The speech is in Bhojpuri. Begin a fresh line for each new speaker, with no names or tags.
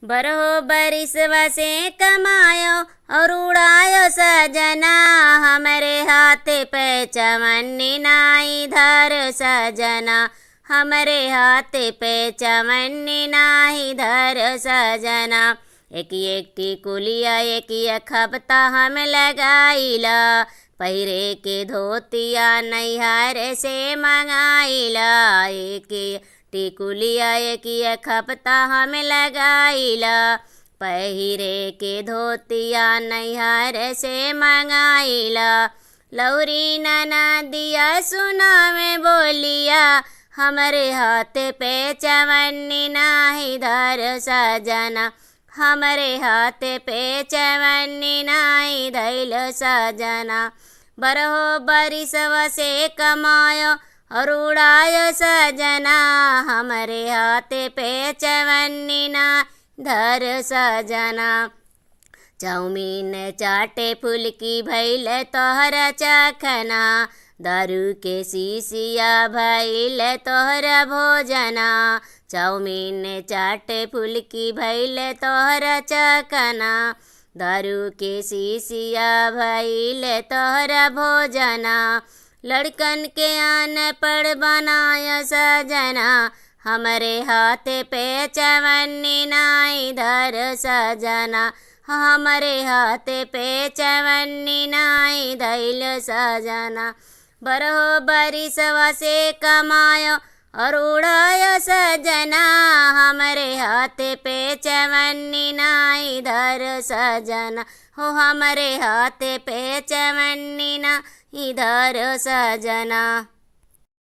बरहो बरिस वसे कमायो और उड़ायो सजना, हमरे हाथ पे चवन्नी नाई धर सजना, हमरे हाथ पे चवन्नी नाही धर सजना। एक एक टिकुलिया एक खपता हम लगाईला, पहिरे के धोतिया नैहर से मंगाईला। एक टिकुलिया एक खपता हम लगाईला, पहिरे के धोतिया नैहर से मंगाईला। लौरी ननदिया सुनावे बोलिया, हमरे हाथ पे चवन्नी नाही धर सजना, हमरे हाथ पे चवन्नी नाई धैल सजना। बरहो बरिस वसे कमायो और उड़ायो सजना, हमरे हाथ पे चवन्नी ना धर सजना। चाउमीन चाटे फुलकी भैल तोहरा चखना, दारू के शीशिया भैल तोहरा भोजना। चाउमीन चाटे फुलकी भैल तोहरा चखना, दारू के शीशिया भैल तोहरा भोजना। लड़कन के अनपढ़ बनाय सजना, हमरे हाथ पे चवन्नी नाई धर सजना, हमरे हाथ पे चवन्नी नाई धैल सजना। बरहो बरिस वसे कमायो और उड़ायो सजना, हमरे हाथ पे चवन्नी नाई धर सजना, हो हमरे हाथ पे चवन्नी नाई धर सजना।